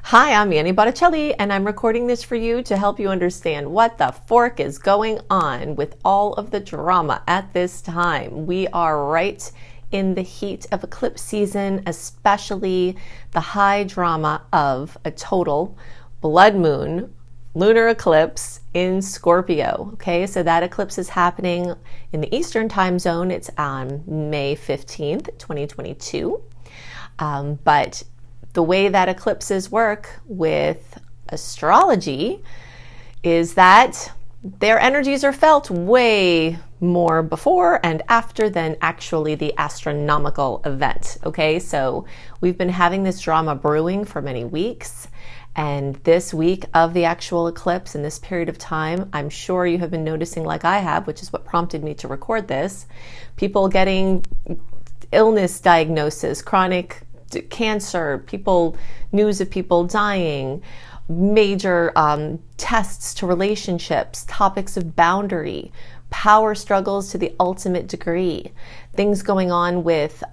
Hi, I'm Annie Botticelli, and I'm recording this for you to help you understand what the fork is going on with all of the drama at this time. We are right in the heat of eclipse season, especially the high drama of a total blood moon lunar eclipse in Scorpio. Okay, so that eclipse is happening in the Eastern time zone. It's on May 15th, 2022. But the way that eclipses work with astrology is that their energies are felt way more before and after than actually the astronomical event. Okay, so we've been having this drama brewing for many weeks. And this week of the actual eclipse, in this period of time, I'm sure you have been noticing, like I have, which is what prompted me to record this, people getting illness diagnosis, chronic cancer, news of people dying, major tests to relationships, topics of boundary, power struggles to the ultimate degree, things going on with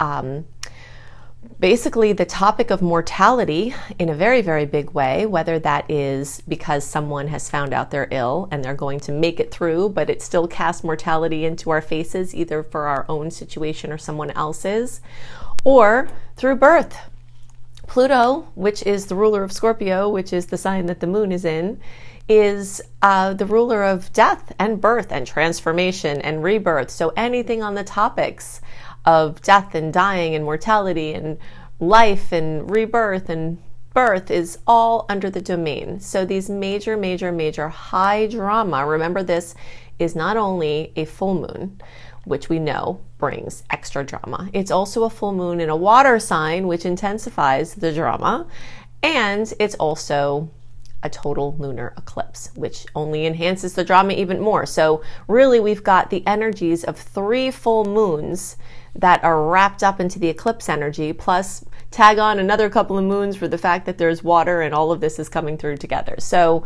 basically the topic of mortality in a very, very big way, whether that is because someone has found out they're ill and they're going to make it through, but it still casts mortality into our faces, either for our own situation or someone else's, or through birth. Pluto, which is the ruler of Scorpio, which is the sign that the moon is in, is the ruler of death and birth and transformation and rebirth. So anything on the topics of death and dying and mortality and life and rebirth and birth is all under the domain. So these major, major, major high drama, remember this is not only a full moon, which we know brings extra drama. It's also a full moon in a water sign, which intensifies the drama. And it's also a total lunar eclipse, which only enhances the drama even more. So really, we've got the energies of 3 full moons that are wrapped up into the eclipse energy, plus tag on another couple of moons for the fact that there's water and all of this is coming through together. So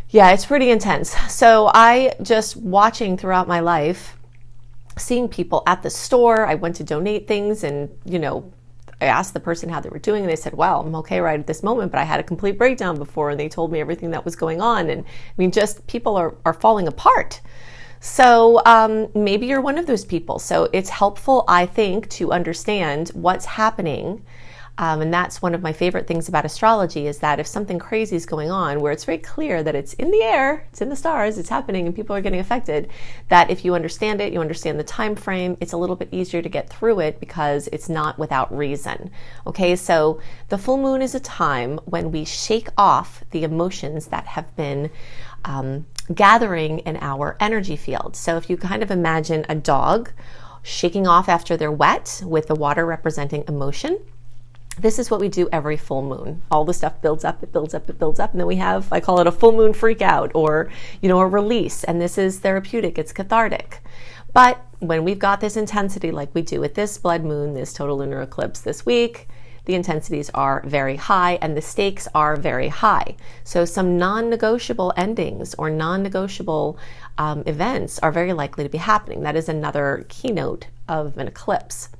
yeah, it's pretty intense. So I just watching throughout my life, seeing people at the store, I went to donate things and, I asked the person how they were doing and they said, well, I'm okay right at this moment, but I had a complete breakdown before, and they told me everything that was going on. And I mean, just people are falling apart. So maybe you're one of those people. So it's helpful, I think, to understand what's happening. And that's one of my favorite things about astrology, is that if something crazy is going on, where it's very clear that it's in the air, it's in the stars, it's happening, and people are getting affected, that if you understand it, you understand the time frame, it's a little bit easier to get through it because it's not without reason. Okay, so the full moon is a time when we shake off the emotions that have been gathering in our energy field. So if you kind of imagine a dog shaking off after they're wet, with the water representing emotion, this is what we do every full moon. All the stuff builds up, it builds up, it builds up, and then we have, I call it a full moon freak out, or, a release, and this is therapeutic, it's cathartic. But when we've got this intensity like we do with this blood moon, this total lunar eclipse this week, the intensities are very high and the stakes are very high. So some non-negotiable endings or non-negotiable events are very likely to be happening. That is another keynote of an eclipse.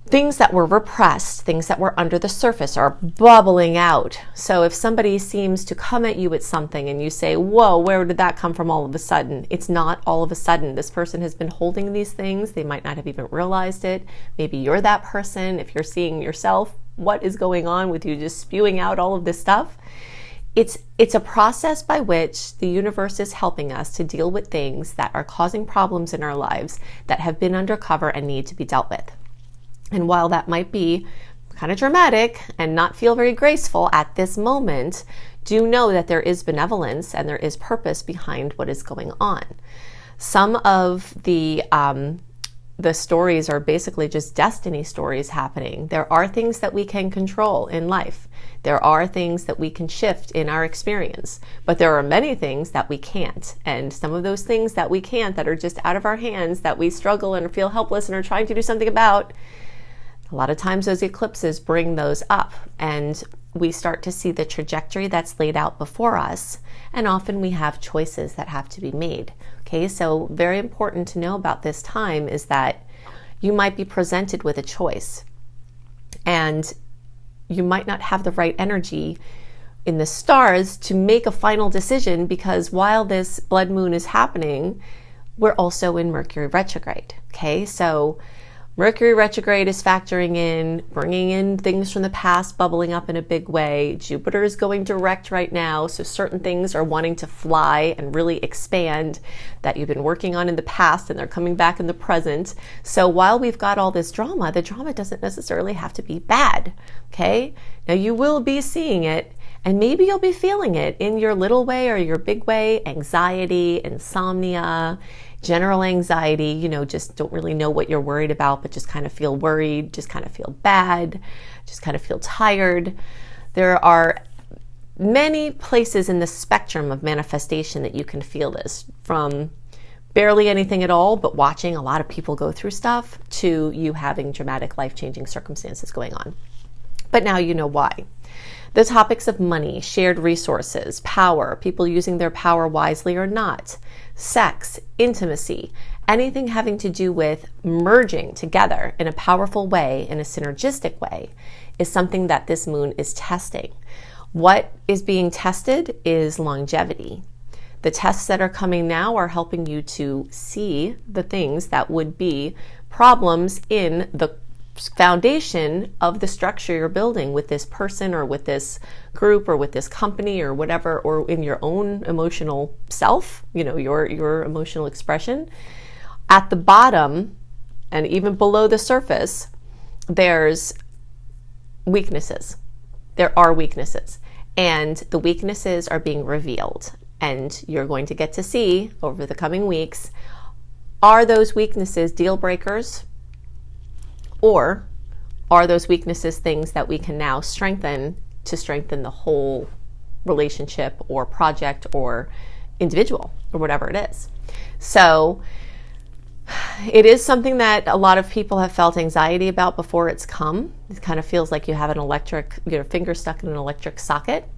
Things that were repressed, things that were under the surface are bubbling out. So if somebody seems to come at you with something and you say, whoa, where did that come from all of a sudden? It's not all of a sudden. This person has been holding these things. They might not have even realized it. Maybe you're that person. If you're seeing yourself, what is going on with you just spewing out all of this stuff? It's a process by which the universe is helping us to deal with things that are causing problems in our lives that have been undercover and need to be dealt with. And while that might be kind of dramatic and not feel very graceful at this moment, do know that there is benevolence and there is purpose behind what is going on. Some of the stories are basically just destiny stories happening. There are things that we can control in life. There are things that we can shift in our experience, but there are many things that we can't. And some of those things that we can't, that are just out of our hands, that we struggle and feel helpless and are trying to do something about, a lot of times those eclipses bring those up, and we start to see the trajectory that's laid out before us, and often we have choices that have to be made. Okay, so very important to know about this time is that you might be presented with a choice, and you might not have the right energy in the stars to make a final decision, because while this blood moon is happening, we're also in Mercury retrograde. Okay, so Mercury retrograde is factoring in, bringing in things from the past, bubbling up in a big way. Jupiter is going direct right now, so certain things are wanting to fly and really expand that you've been working on in the past, and they're coming back in the present. So while we've got all this drama, the drama doesn't necessarily have to be bad, okay? Now you will be seeing it, and maybe you'll be feeling it in your little way or your big way: anxiety, insomnia, general anxiety, just don't really know what you're worried about, but just kind of feel worried, just kind of feel bad, just kind of feel tired. There are many places in the spectrum of manifestation that you can feel this, from barely anything at all, but watching a lot of people go through stuff, to you having dramatic life-changing circumstances going on. But now you know why. The topics of money, shared resources, power, people using their power wisely or not, sex, intimacy, anything having to do with merging together in a powerful way, in a synergistic way, is something that this moon is testing. What is being tested is longevity. The tests that are coming now are helping you to see the things that would be problems in the foundation of the structure you're building with this person, or with this group, or with this company, or whatever, or in your own emotional self, your emotional expression. At the bottom, and even below the surface, there's weaknesses. There are weaknesses, and the weaknesses are being revealed, and you're going to get to see over the coming weeks, are those weaknesses deal breakers? Or are those weaknesses things that we can now strengthen to strengthen the whole relationship or project or individual or whatever it is? So it is something that a lot of people have felt anxiety about before it's come. It kind of feels like you have an electric, your finger stuck in an electric socket.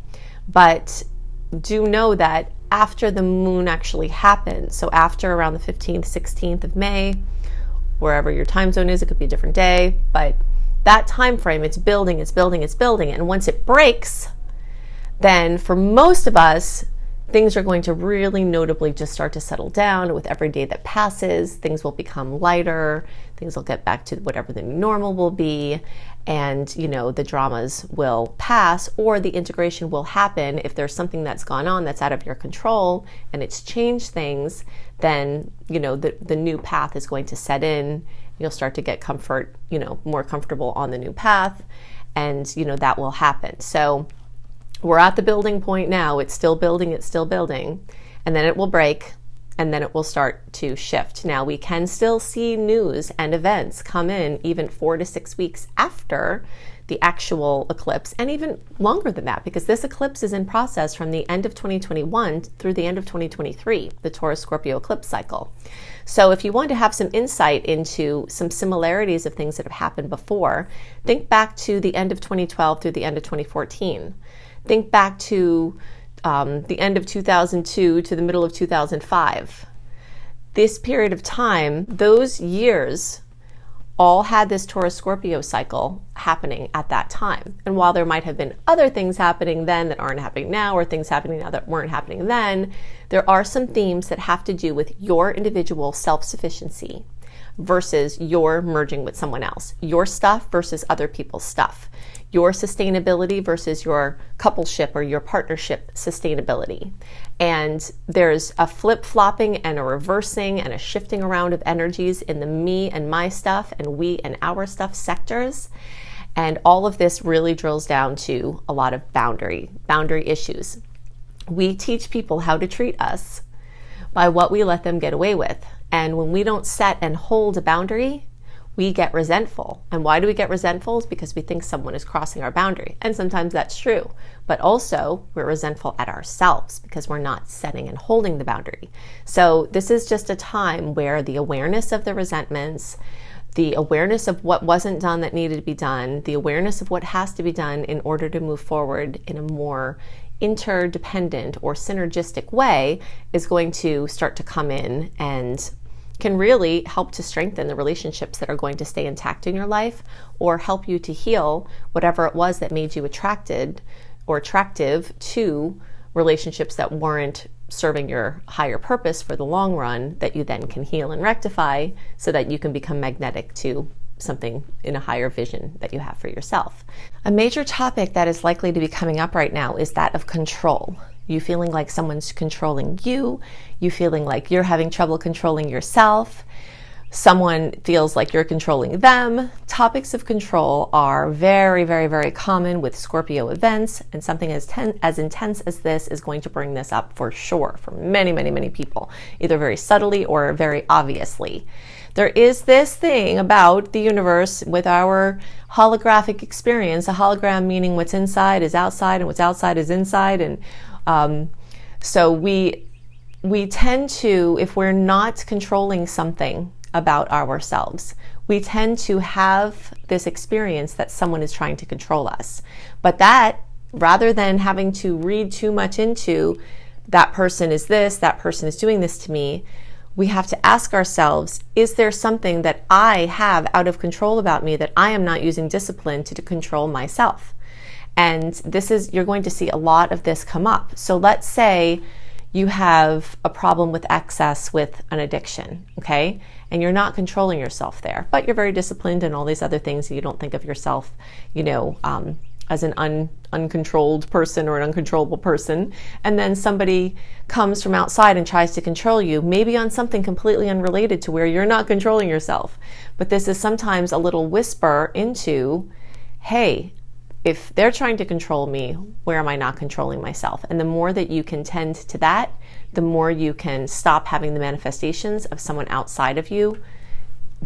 But do know that after the moon actually happens, so after around the 15th, 16th of May, wherever your time zone is, it could be a different day, but that time frame, it's building. And once it breaks, then for most of us, things are going to really notably just start to settle down. With every day that passes, things will become lighter, things will get back to whatever the new normal will be, and the dramas will pass, or the integration will happen. If there's something that's gone on that's out of your control and it's changed things, then the new path is going to set in. You'll start to get comfort, more comfortable on the new path, and that will happen. So we're at the building point now. It's still building, and then it will break, and then it will start to shift. Now, we can still see news and events come in even 4 to 6 weeks after the actual eclipse, and even longer than that, because this eclipse is in process from the end of 2021 through the end of 2023, the Taurus Scorpio eclipse cycle. So if you want to have some insight into some similarities of things that have happened before, think back to the end of 2012 through the end of 2014. Think back to the end of 2002 to the middle of 2005. This period of time, those years all had this Taurus Scorpio cycle happening at that time. And while there might have been other things happening then that aren't happening now, or things happening now that weren't happening then, there are some themes that have to do with your individual self-sufficiency versus your merging with someone else, your stuff versus other people's stuff, your sustainability versus your coupleship or your partnership sustainability. And there's a flip-flopping and a reversing and a shifting around of energies in the me and my stuff and we and our stuff sectors. And all of this really drills down to a lot of boundary issues. We teach people how to treat us by what we let them get away with. And when we don't set and hold a boundary, we get resentful. And why do we get resentful? It's because we think someone is crossing our boundary. And sometimes that's true. But also, we're resentful at ourselves because we're not setting and holding the boundary. So this is just a time where the awareness of the resentments, the awareness of what wasn't done that needed to be done, the awareness of what has to be done in order to move forward in a more interdependent or synergistic way is going to start to come in and can really help to strengthen the relationships that are going to stay intact in your life, or help you to heal whatever it was that made you attracted or attractive to relationships that weren't serving your higher purpose for the long run, that you then can heal and rectify so that you can become magnetic to something in a higher vision that you have for yourself. A major topic that is likely to be coming up right now is that of control. You feeling like someone's controlling you, you feeling like you're having trouble controlling yourself, someone feels like you're controlling them. Topics of control are very, very, very common with Scorpio events, and something as intense as this is going to bring this up for sure for many, many, many people, either very subtly or very obviously. There is this thing about the universe with our holographic experience, a hologram meaning what's inside is outside and what's outside is inside. And so we tend to, if we're not controlling something about ourselves, we tend to have this experience that someone is trying to control us. But that, rather than having to read too much into that person is this, that person is doing this to me, we have to ask ourselves, is there something that I have out of control about me that I am not using discipline to control myself? And you're going to see a lot of this come up. So let's say you have a problem with excess with an addiction, okay? And you're not controlling yourself there, but you're very disciplined and all these other things, and you don't think of yourself, as an uncontrolled person or an uncontrollable person. And then somebody comes from outside and tries to control you, maybe on something completely unrelated to where you're not controlling yourself. But this is sometimes a little whisper into, hey, if they're trying to control me, where am I not controlling myself? And the more that you can tend to that, the more you can stop having the manifestations of someone outside of you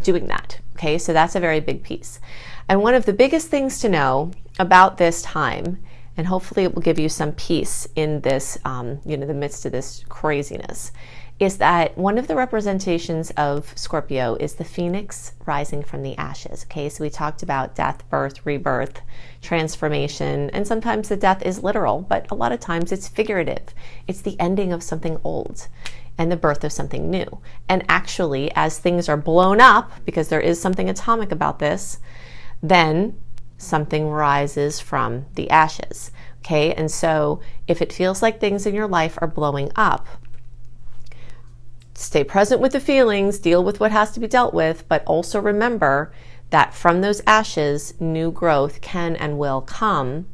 doing that. Okay, so that's a very big piece. And one of the biggest things to know about this time, and hopefully it will give you some peace in this, the midst of this craziness, is that one of the representations of Scorpio is the phoenix rising from the ashes. Okay, so we talked about death, birth, rebirth, transformation, and sometimes the death is literal, but a lot of times it's figurative. It's the ending of something old and the birth of something new. And actually, as things are blown up, because there is something atomic about this, then something rises from the ashes. Okay, and so if it feels like things in your life are blowing up, stay present with the feelings, deal with what has to be dealt with, but also remember that from those ashes, new growth can and will come,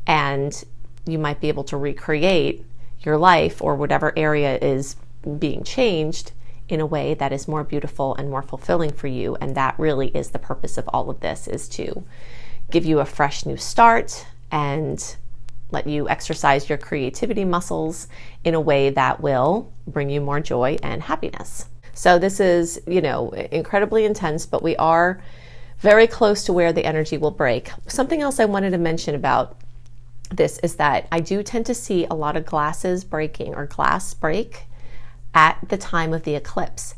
and you might be able to recreate your life or whatever area is being changed in a way that is more beautiful and more fulfilling for you. And that really is the purpose of all of this, is to give you a fresh new start and let you exercise your creativity muscles in a way that will bring you more joy and happiness. So this is, incredibly intense, but we are very close to where the energy will break. Something else I wanted to mention about this is that I do tend to see a lot of glasses breaking or glass break at the time of the eclipse.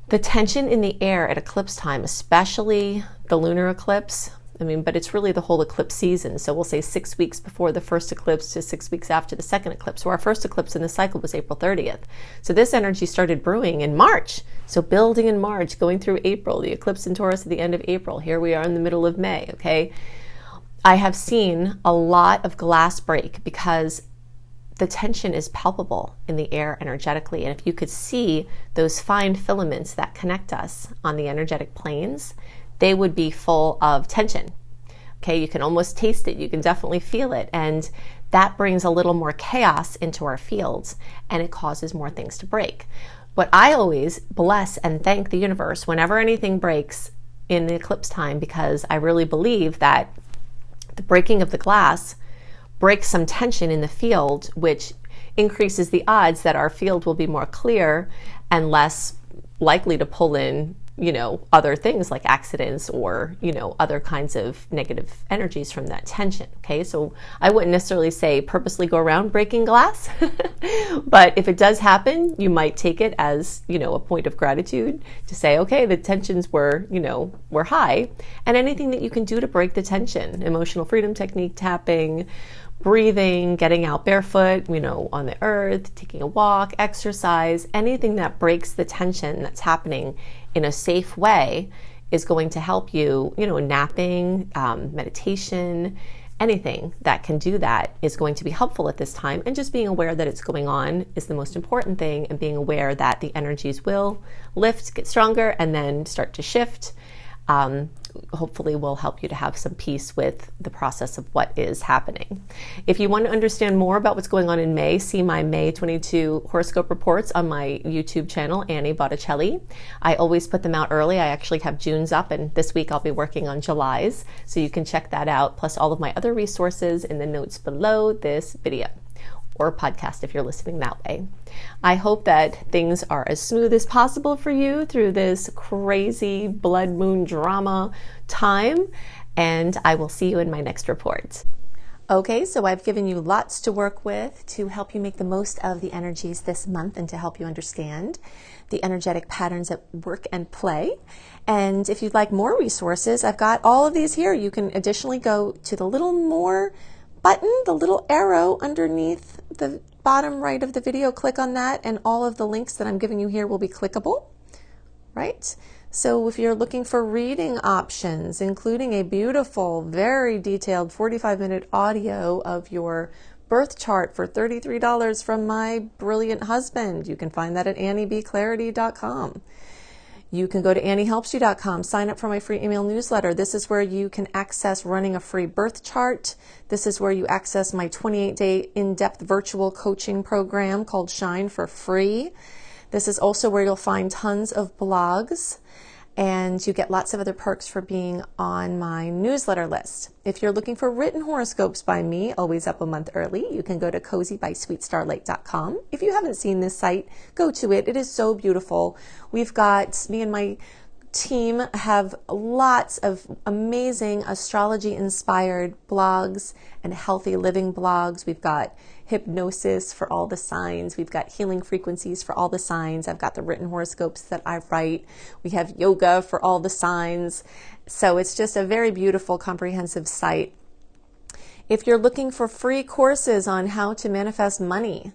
The tension in the air at eclipse time, especially the lunar eclipse, but it's really the whole eclipse season. So we'll say 6 weeks before the first eclipse to 6 weeks after the second eclipse. So our first eclipse in the cycle was April 30th. So this energy started brewing in March. So building in March, going through April, the eclipse in Taurus at the end of April. Here we are in the middle of May, okay? I have seen a lot of glass break because the tension is palpable in the air energetically. And if you could see those fine filaments that connect us on the energetic planes, they would be full of tension. Okay, you can almost taste it. You can definitely feel it. And that brings a little more chaos into our fields, and it causes more things to break. But I always bless and thank the universe whenever anything breaks in the eclipse time, because I really believe that the breaking of the glass breaks some tension in the field, which increases the odds that our field will be more clear and less likely to pull in other things like accidents or, other kinds of negative energies from that tension. Okay, so I wouldn't necessarily say purposely go around breaking glass, but if it does happen, you might take it as, a point of gratitude to say, okay, the tensions were high, and anything that you can do to break the tension, emotional freedom technique, tapping, breathing, getting out barefoot, on the earth, taking a walk, exercise, anything that breaks the tension that's happening in a safe way is going to help you. Napping, meditation, anything that can do that is going to be helpful at this time. And just being aware that it's going on is the most important thing, and being aware that the energies will lift, get stronger, and then start to shift. Hopefully will help you to have some peace with the process of what is happening. If you want to understand more about what's going on in May, see my May 22 horoscope reports on my YouTube channel, Annie Botticelli. I always put them out early. I actually have June's up, and this week I'll be working on July's, so you can check that out, plus all of my other resources in the notes below this video, or podcast if you're listening that way. I hope that things are as smooth as possible for you through this crazy blood moon drama time, and I will see you in my next report. Okay, so I've given you lots to work with to help you make the most of the energies this month and to help you understand the energetic patterns at work and play. And if you'd like more resources, I've got all of these here. You can additionally go to the little more button, the little arrow underneath the bottom right of the video. Click on that, and all of the links that I'm giving you here will be clickable, right? So if you're looking for reading options, including a beautiful, very detailed 45-minute audio of your birth chart for $33 from my brilliant husband, you can find that at anniebclarity.com. You can go to anniehelpsyou.com, sign up for my free email newsletter. This is where you can access running a free birth chart. This is where you access my 28-day in-depth virtual coaching program called Shine for free. This is also where you'll find tons of blogs, and you get lots of other perks for being on my newsletter list. If you're looking for written horoscopes by me, always up a month early, you can go to cozybysweetstarlight.com. If you haven't seen this site, go to it. It is so beautiful. We've got, me and my team have lots of amazing astrology-inspired blogs and healthy living blogs. We've got hypnosis for all the signs. We've got healing frequencies for all the signs. I've got the written horoscopes that I write. We have yoga for all the signs. So it's just a very beautiful, comprehensive site. If you're looking for free courses on how to manifest money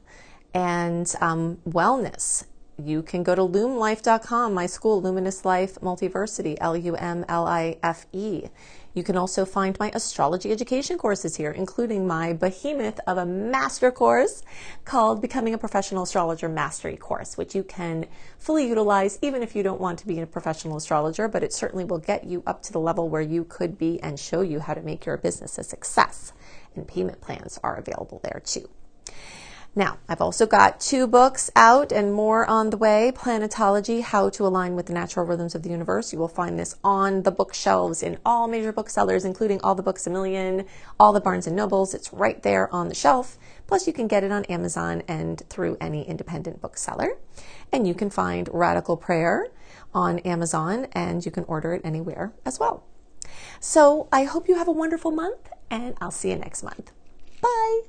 and wellness, you can go to lumlife.com, my school, Luminous Life Multiversity, LUMLIFE. You can also find my astrology education courses here, including my behemoth of a master course called Becoming a Professional Astrologer Mastery Course, which you can fully utilize even if you don't want to be a professional astrologer, but it certainly will get you up to the level where you could be and show you how to make your business a success. And payment plans are available there too. Now, I've also got 2 books out and more on the way. Planetology, How to Align with the Natural Rhythms of the Universe. You will find this on the bookshelves in all major booksellers, including all the Books A Million, all the Barnes & Nobles. It's right there on the shelf. Plus, you can get it on Amazon and through any independent bookseller. And you can find Radical Prayer on Amazon, and you can order it anywhere as well. So I hope you have a wonderful month, and I'll see you next month. Bye.